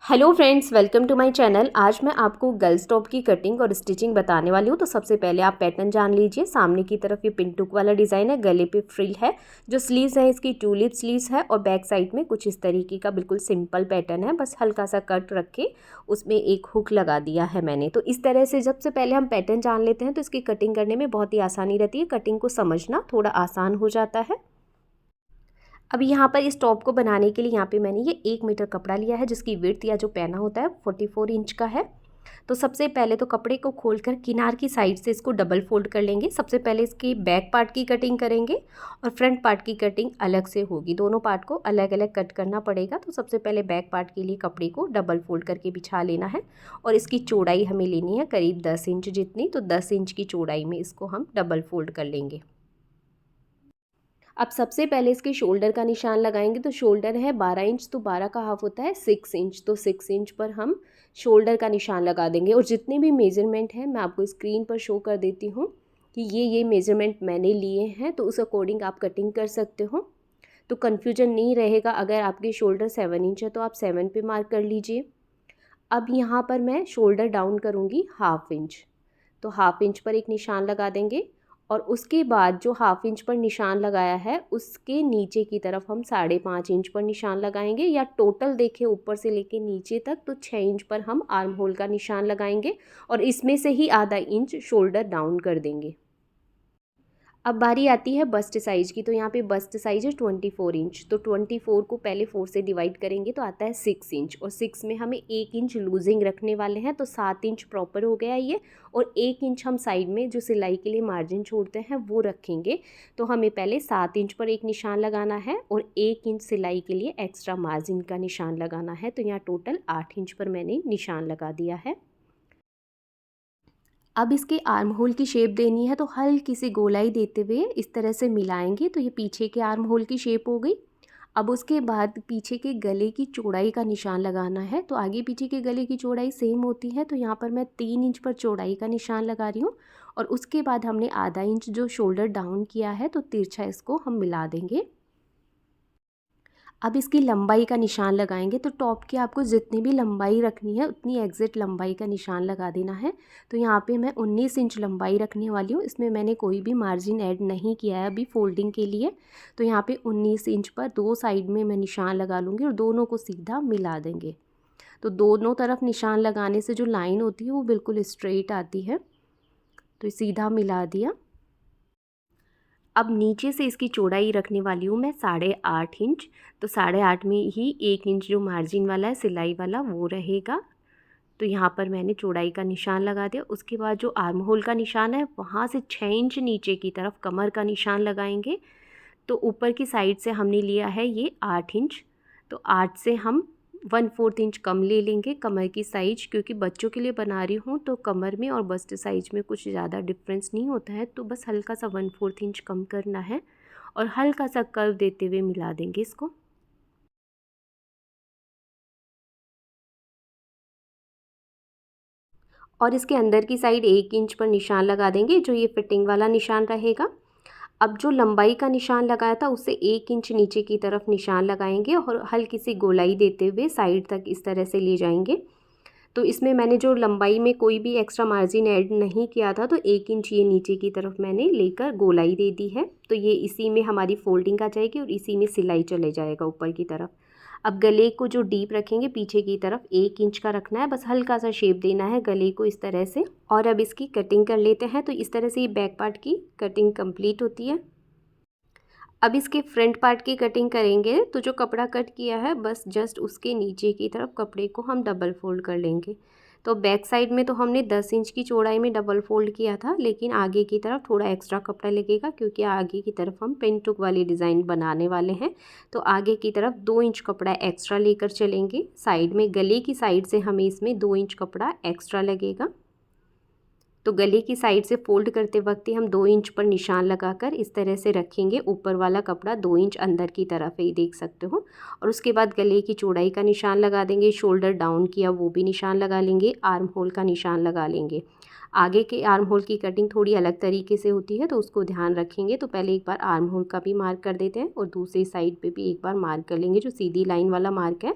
Hello friends, welcome to my channel. आज मैं आपको गर्ल्स टॉप की कटिंग और स्टिचिंग बताने वाली हूँ। तो सबसे पहले आप पैटर्न जान लीजिए। सामने की तरफ ये पिंटुक वाला डिज़ाइन है, गले पे फ्रिल है, जो स्लीव्स है इसकी ट्यूलिप स्लीव्स है और बैक साइड में कुछ इस तरीके का बिल्कुल सिंपल पैटर्न है। बस हल्का सा कट रख के उसमें एक हुक लगा दिया है मैंने। तो इस तरह से सबसे पहले हम पैटर्न जान लेते हैं तो इसकी कटिंग करने में बहुत ही आसानी रहती है। कटिंग को समझना थोड़ा आसान हो जाता है। अब यहाँ पर इस टॉप को बनाने के लिए यहाँ पे मैंने ये 1 मीटर कपड़ा लिया है, जिसकी विड्थ या जो पहना होता है 44 इंच का है। तो सबसे पहले तो कपड़े को खोलकर किनार की साइड से इसको डबल फोल्ड कर लेंगे। सबसे पहले इसकी बैक पार्ट की कटिंग करेंगे और फ्रंट पार्ट की कटिंग अलग से होगी। दोनों पार्ट को अलग अलग कट करना पड़ेगा। तो सबसे पहले बैक पार्ट के लिए कपड़े को डबल फोल्ड करके बिछा लेना है और इसकी चौड़ाई हमें लेनी है करीब 10 इंच जितनी। तो 10 इंच की चौड़ाई में इसको हम डबल फोल्ड कर लेंगे। अब सबसे पहले इसके शोल्डर का निशान लगाएंगे। तो शोल्डर है 12 इंच, तो 12 का हाफ होता है 6 इंच। तो 6 इंच पर हम शोल्डर का निशान लगा देंगे। और जितने भी मेजरमेंट हैं मैं आपको स्क्रीन पर शो कर देती हूँ कि ये मेजरमेंट मैंने लिए हैं, तो उस अकॉर्डिंग आप कटिंग कर सकते हो। तो कन्फ्यूजन नहीं रहेगा। अगर आपके शोल्डर 7 इंच है तो आप 7 पे मार्क कर लीजिए। अब यहाँ पर मैं शोल्डर डाउन करूँगी हाफ इंच। तो हाफ इंच पर एक निशान लगा देंगे और उसके बाद जो हाफ इंच पर निशान लगाया है उसके नीचे की तरफ हम 5.5 इंच पर निशान लगाएंगे, या टोटल देखें ऊपर से लेके नीचे तक तो 6 इंच पर हम आर्म होल का निशान लगाएंगे और इसमें से ही आधा इंच शोल्डर डाउन कर देंगे। अब बारी आती है बस्ट साइज़ की। तो यहाँ पे बस्ट साइज़ है 24 इंच। तो 24 को पहले 4 से डिवाइड करेंगे तो आता है 6 इंच, और 6 में हमें 1 इंच लूजिंग रखने वाले हैं। तो 7 इंच प्रॉपर हो गया ये। और 1 इंच हम साइड में जो सिलाई के लिए मार्जिन छोड़ते हैं वो रखेंगे। तो हमें पहले 7 इंच पर एक निशान लगाना है और 1 इंच सिलाई के लिए एक्स्ट्रा मार्जिन का निशान लगाना है। तो यहाँ टोटल 8 इंच पर मैंने निशान लगा दिया है। अब इसके आर्म होल की शेप देनी है। तो हल्की सी गोलाई देते हुए इस तरह से मिलाएंगे तो ये पीछे के आर्म होल की शेप हो गई। अब उसके बाद पीछे के गले की चौड़ाई का निशान लगाना है। तो आगे पीछे के गले की चौड़ाई सेम होती है, तो यहाँ पर मैं 3 इंच पर चौड़ाई का निशान लगा रही हूँ। और उसके बाद हमने आधा इंच जो शोल्डर डाउन किया है तो तिरछा इसको हम मिला देंगे। अब इसकी लंबाई का निशान लगाएंगे। तो टॉप की आपको जितनी भी लंबाई रखनी है उतनी एग्जैक्ट लंबाई का निशान लगा देना है। तो यहाँ पे मैं 19 इंच लंबाई रखने वाली हूँ। इसमें मैंने कोई भी मार्जिन ऐड नहीं किया है अभी फोल्डिंग के लिए। तो यहाँ पे 19 इंच पर दो साइड में मैं निशान लगा लूँगी और दोनों को सीधा मिला देंगे। तो दोनों तरफ निशान लगाने से जो लाइन होती है वो बिल्कुल स्ट्रेट आती है। तो सीधा मिला दिया। अब नीचे से इसकी चौड़ाई रखने वाली हूँ मैं 8.5 इंच। तो 8.5 में ही 1 इंच जो मार्जिन वाला है सिलाई वाला वो रहेगा। तो यहाँ पर मैंने चौड़ाई का निशान लगा दिया। उसके बाद जो आर्म होल का निशान है वहाँ से 6 इंच नीचे की तरफ कमर का निशान लगाएंगे। तो ऊपर की साइड से हमने लिया है ये 8 इंच। तो 8 से हम 1/4 इंच कम ले लेंगे कमर की साइज, क्योंकि बच्चों के लिए बना रही हूँ तो कमर में और बस्ट साइज में कुछ ज़्यादा डिफरेंस नहीं होता है। तो बस हल्का सा 1/4 इंच कम करना है और हल्का सा कर्व देते हुए मिला देंगे इसको। और इसके अंदर की साइड 1 इंच पर निशान लगा देंगे, जो ये फिटिंग वाला निशान रहेगा। अब जो लंबाई का निशान लगाया था उससे 1 इंच नीचे की तरफ निशान लगाएंगे और हल्की सी गोलाई देते हुए साइड तक इस तरह से ले जाएंगे। तो इसमें मैंने जो लंबाई में कोई भी एक्स्ट्रा मार्जिन ऐड नहीं किया था, तो 1 इंच ये नीचे की तरफ मैंने लेकर गोलाई दे दी है। तो ये इसी में हमारी फोल्डिंग आ जाएगी और इसी में सिलाई चले जाएगा ऊपर की तरफ। अब गले को जो डीप रखेंगे पीछे की तरफ 1 इंच का रखना है, बस हल्का सा शेप देना है गले को इस तरह से। और अब इसकी कटिंग कर लेते हैं। तो इस तरह से ये बैक पार्ट की कटिंग कंप्लीट होती है। अब इसके फ्रंट पार्ट की कटिंग करेंगे। तो जो कपड़ा कट किया है बस जस्ट उसके नीचे की तरफ कपड़े को हम डबल फोल्ड कर लेंगे। तो बैक साइड में तो हमने 10 इंच की चौड़ाई में डबल फोल्ड किया था, लेकिन आगे की तरफ थोड़ा एक्स्ट्रा कपड़ा लगेगा क्योंकि आगे की तरफ हम पिनटुक वाली डिज़ाइन बनाने वाले हैं। तो आगे की तरफ 2 इंच कपड़ा एक्स्ट्रा लेकर चलेंगे। साइड में गले की साइड से हमें इसमें 2 इंच कपड़ा एक्स्ट्रा लगेगा। तो गले की साइड से फोल्ड करते वक्त ही हम 2 इंच पर निशान लगाकर इस तरह से रखेंगे। ऊपर वाला कपड़ा 2 इंच अंदर की तरफ है, ये देख सकते हो। और उसके बाद गले की चौड़ाई का निशान लगा देंगे। शोल्डर डाउन किया वो भी निशान लगा लेंगे। आर्म होल का निशान लगा लेंगे। आगे के आर्म होल की कटिंग थोड़ी अलग तरीके से होती है तो उसको ध्यान रखेंगे। तो पहले एक बार आर्म होल का भी मार्क कर देते हैं और दूसरी साइड पर भी एक बार मार्क कर लेंगे, जो सीधी लाइन वाला मार्क है।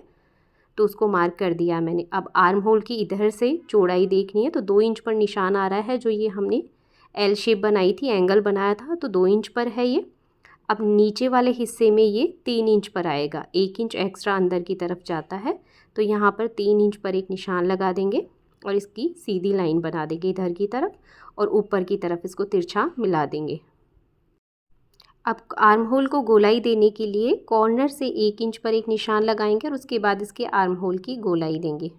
तो उसको मार्क कर दिया मैंने। अब आर्म होल की इधर से चौड़ाई देखनी है, तो 2 इंच पर निशान आ रहा है। जो ये हमने एल शेप बनाई थी, एंगल बनाया था, तो 2 इंच पर है ये। अब नीचे वाले हिस्से में ये 3 इंच पर आएगा, 1 इंच एक्स्ट्रा अंदर की तरफ जाता है। तो यहाँ पर 3 इंच पर एक निशान लगा देंगे और इसकी सीधी लाइन बना देंगे इधर की तरफ, और ऊपर की तरफ इसको तिरछा मिला देंगे। अब आर्म होल को गोलाई देने के लिए कॉर्नर से 1 इंच पर एक निशान लगाएंगे और उसके बाद इसके आर्म होल की गोलाई देंगे।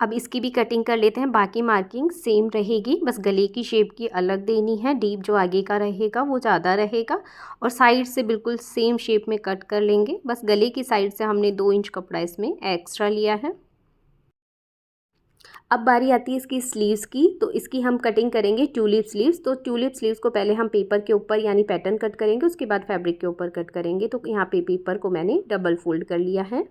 अब इसकी भी कटिंग कर लेते हैं। बाकी मार्किंग सेम रहेगी, बस गले की शेप की अलग देनी है। डीप जो आगे का रहेगा वो ज़्यादा रहेगा, और साइड से बिल्कुल सेम शेप में कट कर लेंगे। बस गले की साइड से हमने 2 इंच कपड़ा इसमें एक्स्ट्रा लिया है। अब बारी आती है इसकी स्लीव्स की, तो इसकी हम कटिंग करेंगे ट्यूलिप स्लीव्स। तो ट्यूलिप स्लीव्स को पहले हम पेपर के ऊपर यानी पैटर्न कट करेंगे, उसके बाद फैब्रिक के ऊपर कट करेंगे। तो यहाँ पे पेपर को मैंने डबल फोल्ड कर लिया है।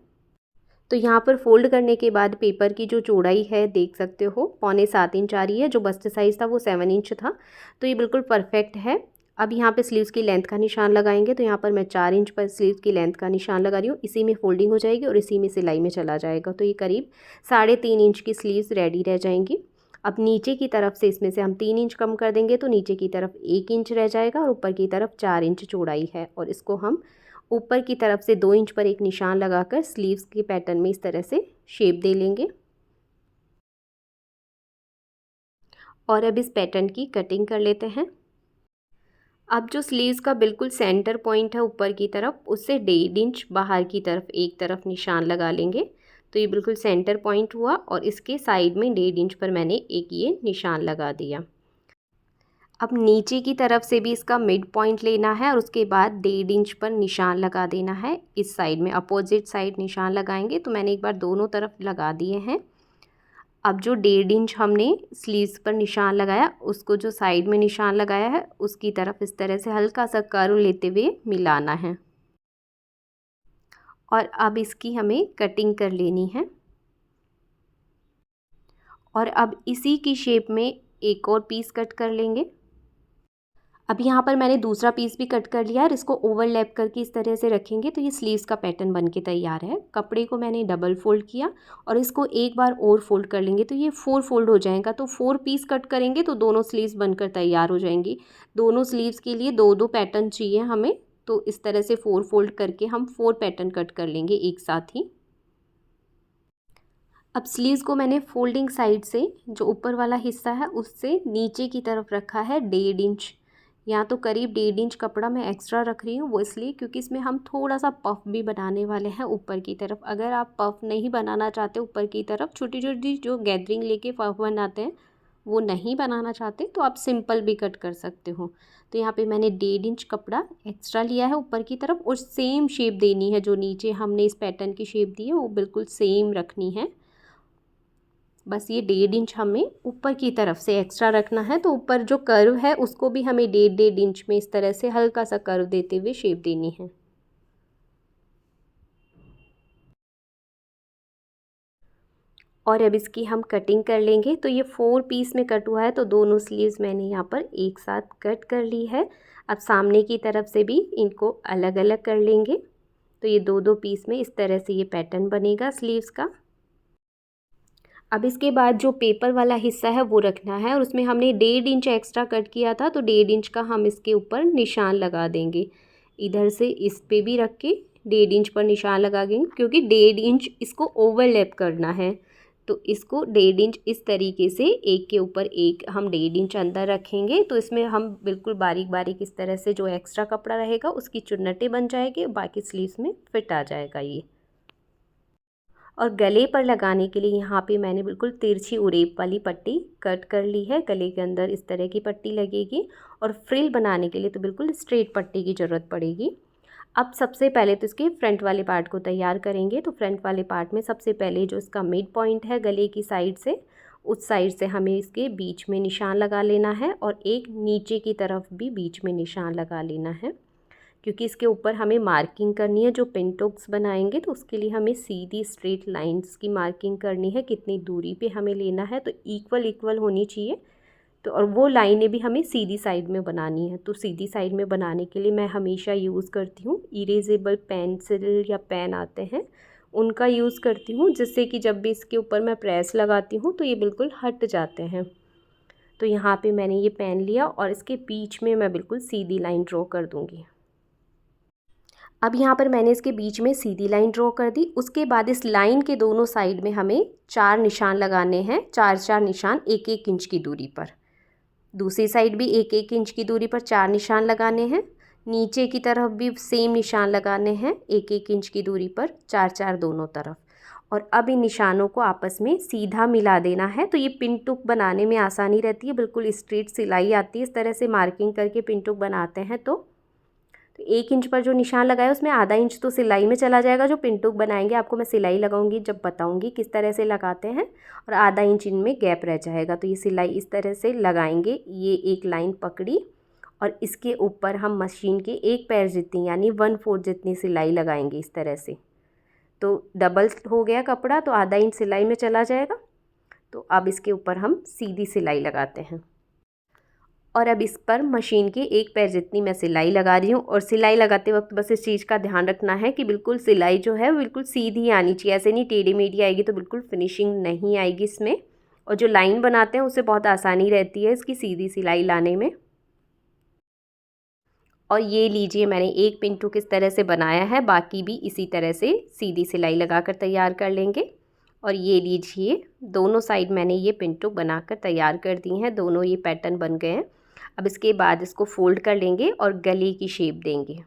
तो यहाँ पर फोल्ड करने के बाद पेपर की जो चौड़ाई है देख सकते हो 6.25 इंच आ रही है। जो बस्ट साइज़ था वो 7 इंच था, तो ये बिल्कुल परफेक्ट है। अब यहाँ पे स्लीव्स की लेंथ का निशान लगाएंगे। तो यहाँ पर मैं 4 इंच पर स्लीव्स की लेंथ का निशान लगा रही हूँ। इसी में फोल्डिंग हो जाएगी और इसी में सिलाई में चला जाएगा। तो ये करीब 3.5 इंच की स्लीव्स रेडी रह जाएंगी। अब नीचे की तरफ से इसमें से हम 3 इंच कम कर देंगे, तो नीचे की तरफ 1 इंच रह जाएगा और ऊपर की तरफ 4 इंच चौड़ाई है। और इसको हम ऊपर की तरफ से 2 इंच पर एक निशान लगाकर स्लीव्स के पैटर्न में इस तरह से शेप दे लेंगे। और अब इस पैटर्न की कटिंग कर लेते हैं। अब जो स्लीव्स का बिल्कुल सेंटर पॉइंट है ऊपर की तरफ, उससे 1.5 इंच बाहर की तरफ एक तरफ निशान लगा लेंगे। तो ये बिल्कुल सेंटर पॉइंट हुआ, और इसके साइड में 1.5 इंच पर मैंने एक ये निशान लगा दिया। अब नीचे की तरफ से भी इसका मिड पॉइंट लेना है और उसके बाद 1.5 इंच पर निशान लगा देना है। इस साइड में अपोजिट साइड निशान लगाएंगे। तो मैंने एक बार दोनों तरफ लगा दिए हैं। अब जो 1.5 इंच हमने स्लीव्स पर निशान लगाया, उसको जो साइड में निशान लगाया है उसकी तरफ इस तरह से हल्का सा कर्व लेते हुए मिलाना है। और अब इसकी हमें कटिंग कर लेनी है। और अब इसी की शेप में एक और पीस कट कर लेंगे। अब यहाँ पर मैंने दूसरा पीस भी कट कर लिया और इसको ओवरलैप करके इस तरह से रखेंगे तो ये स्लीव्स का पैटर्न बन के तैयार है। कपड़े को मैंने डबल फोल्ड किया और इसको एक बार और फोल्ड कर लेंगे तो ये 4 फोल्ड हो जाएगा। तो 4 पीस कट करेंगे तो दोनों स्लीव्स बनकर तैयार हो जाएंगी। दोनों स्लीव्स के लिए 2-2 पैटर्न चाहिए हमें, तो इस तरह से 4 फोल्ड करके हम 4 पैटर्न कट कर लेंगे एक साथ ही। अब स्लीव्स को मैंने फोल्डिंग साइड से जो ऊपर वाला हिस्सा है उससे नीचे की तरफ रखा है 1.5 इंच, या तो करीब 1.5 इंच कपड़ा मैं एक्स्ट्रा रख रही हूँ। वो इसलिए क्योंकि इसमें हम थोड़ा सा पफ भी बनाने वाले हैं ऊपर की तरफ। अगर आप पफ नहीं बनाना चाहते ऊपर की तरफ, छोटी छोटी जो गैदरिंग लेके पफ बनाते हैं वो नहीं बनाना चाहते, तो आप सिंपल भी कट कर सकते हो। तो यहाँ पे मैंने 1.5 इंच कपड़ा एक्स्ट्रा लिया है ऊपर की तरफ, और सेम शेप देनी है। जो नीचे हमने इस पैटर्न की शेप दी है वो बिल्कुल सेम रखनी है। बस ये 1.5 इंच हमें ऊपर की तरफ से एक्स्ट्रा रखना है। तो ऊपर जो कर्व है उसको भी हमें 1.5 इंच में इस तरह से हल्का सा कर्व देते हुए शेप देनी है। और अब इसकी हम कटिंग कर लेंगे। तो ये 4 पीस में कट हुआ है, तो दोनों स्लीव्स मैंने यहाँ पर एक साथ कट कर ली है। अब सामने की तरफ से भी इनको अलग अलग कर लेंगे। तो ये 2-2 पीस में इस तरह से ये पैटर्न बनेगा स्लीव्स का। अब इसके बाद जो पेपर वाला हिस्सा है वो रखना है, और उसमें हमने 1.5 इंच एक्स्ट्रा कट किया था, तो 1.5 इंच का हम इसके ऊपर निशान लगा देंगे। इधर से इस पे भी रख के 1.5 इंच पर निशान लगा देंगे, क्योंकि 1.5 इंच इसको ओवरलैप करना है। तो इसको 1.5 इंच इस तरीके से एक के ऊपर एक हम 1.5 इंच अंदर रखेंगे। तो इसमें हम बिल्कुल बारीक बारीक इस तरह से जो एक्स्ट्रा कपड़ा रहेगा उसकी चुन्नटें बन जाएगी, बाकी स्लीव्स में फिट आ जाएगा ये। और गले पर लगाने के लिए यहाँ पे मैंने बिल्कुल तिरछी उरेब वाली पट्टी कट कर ली है। गले के अंदर इस तरह की पट्टी लगेगी, और फ्रिल बनाने के लिए तो बिल्कुल स्ट्रेट पट्टी की ज़रूरत पड़ेगी। अब सबसे पहले तो इसके फ्रंट वाले पार्ट को तैयार करेंगे। तो फ्रंट वाले पार्ट में सबसे पहले जो इसका मिड पॉइंट है गले की साइड से, उस साइड से हमें इसके बीच में निशान लगा लेना है, और एक नीचे की तरफ भी बीच में निशान लगा लेना है, क्योंकि इसके ऊपर हमें मार्किंग करनी है। जो पिनटोक्स बनाएंगे तो उसके लिए हमें सीधी स्ट्रेट लाइंस की मार्किंग करनी है, कितनी दूरी पे हमें लेना है, तो इक्वल इक्वल होनी चाहिए। तो और वो लाइनें भी हमें सीधी साइड में बनानी है। तो सीधी साइड में बनाने के लिए मैं हमेशा यूज़ करती हूँ इरेजेबल पेंसिल या पेन आते हैं, उनका यूज़ करती हूँ, जिससे कि जब भी इसके ऊपर मैं प्रेस लगाती हूँ तो ये बिल्कुल हट जाते हैं। तो यहाँ पे मैंने ये पेन लिया और इसके बीच में मैं बिल्कुल सीधी लाइन ड्रॉ कर दूँगी। अब यहाँ पर मैंने इसके बीच में सीधी लाइन ड्रॉ कर दी। उसके बाद इस लाइन के दोनों साइड में हमें 4 निशान लगाने हैं, 4-4 निशान 1-1 इंच की दूरी पर। दूसरी साइड भी 1-1 इंच की दूरी पर 4 निशान लगाने हैं। नीचे की तरफ भी सेम निशान लगाने हैं 1-1 इंच की दूरी पर 4-4 दोनों तरफ। और अब इन निशानों को आपस में सीधा मिला देना है। तो ये पिन टुक बनाने में आसानी रहती है, बिल्कुल स्ट्रेट सिलाई आती है। इस तरह से मार्किंग करके पिन टुक बनाते हैं तो 1 इंच पर जो निशान लगाया उसमें आधा इंच तो सिलाई में चला जाएगा। जो पिन टुक बनाएंगे आपको मैं सिलाई लगाऊंगी जब बताऊंगी किस तरह से लगाते हैं, और आधा इंच इनमें गैप रह जाएगा। तो ये सिलाई इस तरह से लगाएंगे। ये एक लाइन पकड़ी और इसके ऊपर हम मशीन के एक पैर जितनी यानी 1/4 जितनी सिलाई लगाएंगे इस तरह से। तो डबल हो गया कपड़ा, तो आधा इंच सिलाई में चला जाएगा। तो अब इसके ऊपर हम सीधी सिलाई लगाते हैं और अब इस पर मशीन के एक पैर जितनी मैं सिलाई लगा रही हूँ। और सिलाई लगाते वक्त बस इस चीज़ का ध्यान रखना है कि बिल्कुल सिलाई जो है बिल्कुल सीधी आनी चाहिए, ऐसे नहीं टेढ़ी मेढ़ी आएगी तो बिल्कुल फिनिशिंग नहीं आएगी इसमें। और जो लाइन बनाते हैं उससे बहुत आसानी रहती है इसकी सीधी सिलाई लाने में। और ये लीजिए मैंने एक पिन टुक इस तरह से बनाया है, बाकी भी इसी तरह से सीधी सिलाई लगाकर तैयार कर लेंगे। और ये लीजिए दोनों साइड मैंने ये पिन टुक बनाकर तैयार कर दी हैं, दोनों ये पैटर्न बन गए हैं। अब इसके बाद इसको फोल्ड कर लेंगे और गले की शेप देंगे।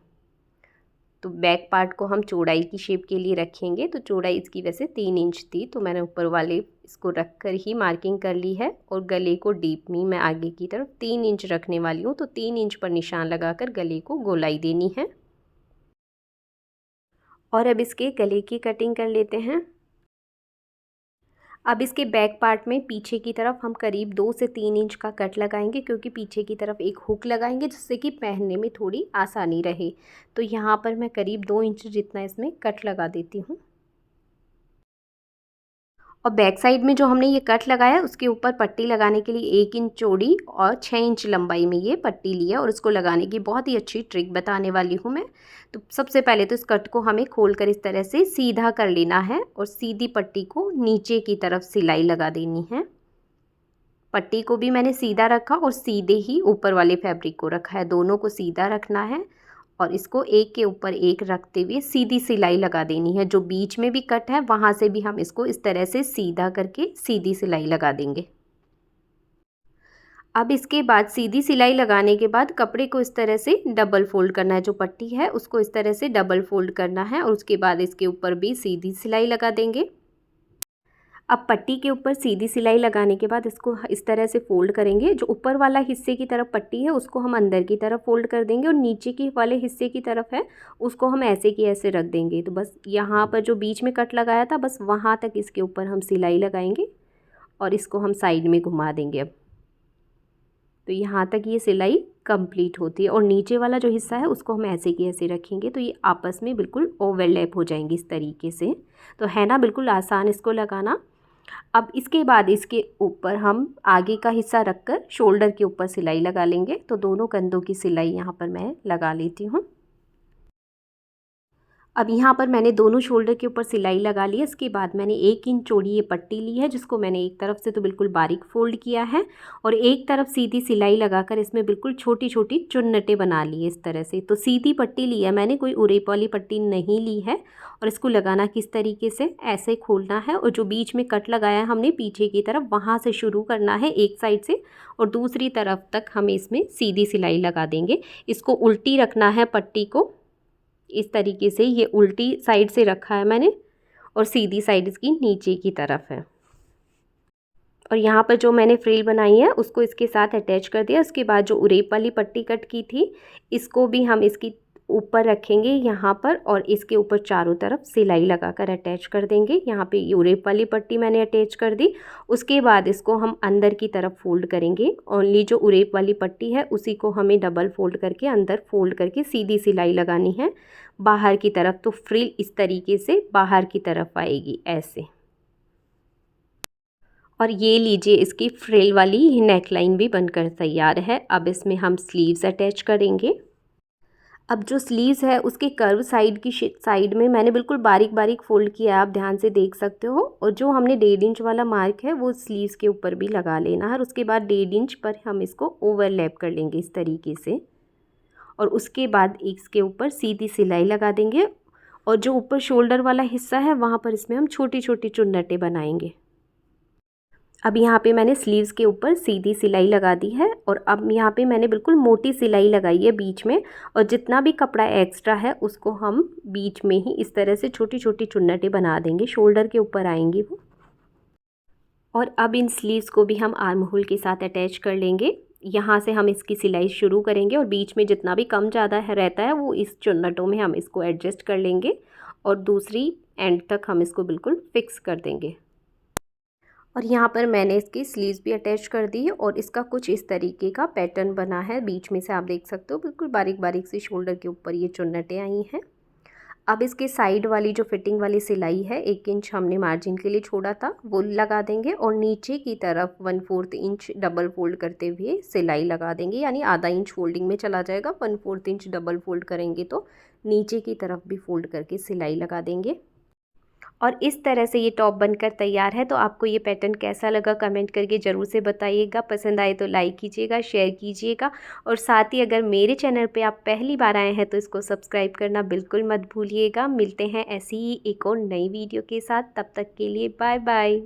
तो बैक पार्ट को हम चौड़ाई की शेप के लिए रखेंगे। तो चौड़ाई इसकी वैसे 3 इंच थी, तो मैंने ऊपर वाले इसको रख कर ही मार्किंग कर ली है। और गले को डीप में मैं आगे की तरफ 3 इंच रखने वाली हूँ। तो 3 इंच पर निशान लगाकर गले को गोलाई देनी है। और अब इसके गले की कटिंग कर लेते हैं। अब इसके बैक पार्ट में पीछे की तरफ हम करीब 2 से 3 इंच का कट लगाएंगे, क्योंकि पीछे की तरफ एक हुक लगाएंगे जिससे कि पहनने में थोड़ी आसानी रहे। तो यहाँ पर मैं करीब 2 इंच जितना इसमें कट लगा देती हूँ। और बैक साइड में जो हमने ये कट लगाया उसके ऊपर पट्टी लगाने के लिए 1 इंच चौड़ी और 6 इंच लंबाई में ये पट्टी ली है। और उसको लगाने की बहुत ही अच्छी ट्रिक बताने वाली हूँ मैं। तो सबसे पहले तो इस कट को हमें खोलकर इस तरह से सीधा कर लेना है और सीधी पट्टी को नीचे की तरफ सिलाई लगा देनी है। पट्टी को भी मैंने सीधा रखा और सीधे ही ऊपर वाले फैब्रिक को रखा है, दोनों को सीधा रखना है। और इसको एक के ऊपर एक रखते हुए सीधी सिलाई लगा देनी है। जो बीच में भी कट है वहाँ से भी हम इसको इस तरह से सीधा करके सीधी सिलाई लगा देंगे। अब इसके बाद सीधी सिलाई लगाने के बाद कपड़े को इस तरह से डबल फोल्ड करना है। जो पट्टी है उसको इस तरह से डबल फोल्ड करना है और उसके बाद इसके ऊपर भी सीधी सिलाई लगा देंगे। अब पट्टी के ऊपर सीधी सिलाई लगाने के बाद इसको इस तरह से फ़ोल्ड करेंगे। जो ऊपर वाला हिस्से की तरफ पट्टी है उसको हम अंदर की तरफ फ़ोल्ड कर देंगे और नीचे की वाले हिस्से की तरफ है उसको हम ऐसे की ऐसे रख देंगे। तो बस यहाँ पर जो बीच में कट लगाया था बस वहाँ तक इसके ऊपर हम सिलाई लगाएंगे और इसको हम साइड में घुमा देंगे। अब तो यहाँ तक ये सिलाई कंप्लीट होती है और नीचे वाला जो हिस्सा है उसको हम ऐसे की ऐसे रखेंगे। तो ये आपस में बिल्कुल ओवरलैप हो जाएंगे इस तरीके से। तो है ना बिल्कुल आसान इसको लगाना। अब इसके बाद इसके ऊपर हम आगे का हिस्सा रखकर शोल्डर के ऊपर सिलाई लगा लेंगे। तो दोनों कंधों की सिलाई यहाँ पर मैं लगा लेती हूँ। अब यहाँ पर मैंने दोनों शोल्डर के ऊपर सिलाई लगा ली है। इसके बाद मैंने 1 इंच चौड़ी ये पट्टी ली है जिसको मैंने एक तरफ से तो बिल्कुल बारीक फोल्ड किया है और एक तरफ सीधी सिलाई लगाकर इसमें बिल्कुल छोटी छोटी चुन्नटें बना ली है इस तरह से। तो सीधी पट्टी ली है मैंने, कोई उरेप वाली पट्टी नहीं ली है। और इसको लगाना किस तरीके से, ऐसे खोलना है और जो बीच में कट लगाया है हमने पीछे की तरफ वहाँ से शुरू करना है एक साइड से और दूसरी तरफ तक हम इसमें सीधी सिलाई लगा देंगे। इसको उल्टी रखना है पट्टी को इस तरीके से। ये उल्टी साइड से रखा है मैंने और सीधी साइड इसकी नीचे की तरफ है। और यहाँ पर जो मैंने फ्रिल बनाई है उसको इसके साथ अटैच कर दिया। उसके बाद जो उरेप वाली पट्टी कट की थी इसको भी हम इसकी ऊपर रखेंगे यहाँ पर और इसके ऊपर चारों तरफ सिलाई लगाकर अटैच कर देंगे। यहाँ पे उरेप वाली पट्टी मैंने अटैच कर दी। उसके बाद इसको हम अंदर की तरफ फोल्ड करेंगे। ओनली जो उरेप वाली पट्टी है उसी को हमें डबल फोल्ड करके अंदर फोल्ड करके सीधी सिलाई लगानी है बाहर की तरफ। तो फ्रिल इस तरीके से बाहर की तरफ आएगी ऐसे। और ये लीजिए इसकी फ्रिल वाली नेकलाइन भी बनकर तैयार है। अब इसमें हम स्लीव्स अटैच करेंगे। अब जो स्लीव्स है उसके कर्व साइड की साइड में मैंने बिल्कुल बारीक बारीक फोल्ड किया है, आप ध्यान से देख सकते हो। और जो हमने 1.5 इंच वाला मार्क है वो स्लीव्स के ऊपर भी लगा लेना है और उसके बाद 1.5 इंच पर हम इसको ओवरलैप कर लेंगे इस तरीके से। और उसके बाद इसके ऊपर सीधी सिलाई लगा देंगे और जो ऊपर शोल्डर वाला हिस्सा है वहाँ पर इसमें हम छोटी छोटी चुन्नटें बनाएंगे। अब यहाँ पे मैंने स्लीव्स के ऊपर सीधी सिलाई लगा दी है और अब यहाँ पे मैंने बिल्कुल मोटी सिलाई लगाई है बीच में। और जितना भी कपड़ा एक्स्ट्रा है उसको हम बीच में ही इस तरह से छोटी छोटी चुन्नटें बना देंगे, शोल्डर के ऊपर आएंगी वो। और अब इन स्लीव्स को भी हम आर्म होल के साथ अटैच कर लेंगे। यहाँ से हम इसकी सिलाई शुरू करेंगे और बीच में जितना भी कम ज़्यादा है रहता है वो इस चुन्नटों में हम इसको एडजस्ट कर लेंगे और दूसरी एंड तक हम इसको बिल्कुल फिक्स कर देंगे। और यहाँ पर मैंने इसकी स्लीव्स भी अटैच कर दी है और इसका कुछ इस तरीके का पैटर्न बना है। बीच में से आप देख सकते हो बिल्कुल बारीक बारीक सी शोल्डर के ऊपर ये चुन्नटें आई हैं। अब इसके साइड वाली जो फिटिंग वाली सिलाई है 1 इंच हमने मार्जिन के लिए छोड़ा था वो लगा देंगे और नीचे की तरफ 1/4 इंच डबल फोल्ड करते हुए सिलाई लगा देंगे, यानी आधा इंच फोल्डिंग में चला जाएगा। 1/4 इंच डबल फोल्ड करेंगे तो नीचे की तरफ भी फोल्ड करके सिलाई लगा देंगे। और इस तरह से ये टॉप बनकर तैयार है। तो आपको ये पैटर्न कैसा लगा कमेंट करके ज़रूर से बताइएगा। पसंद आए तो लाइक कीजिएगा, शेयर कीजिएगा और साथ ही अगर मेरे चैनल पे आप पहली बार आए हैं तो इसको सब्सक्राइब करना बिल्कुल मत भूलिएगा। मिलते हैं ऐसी ही एक और नई वीडियो के साथ, तब तक के लिए बाय बाय।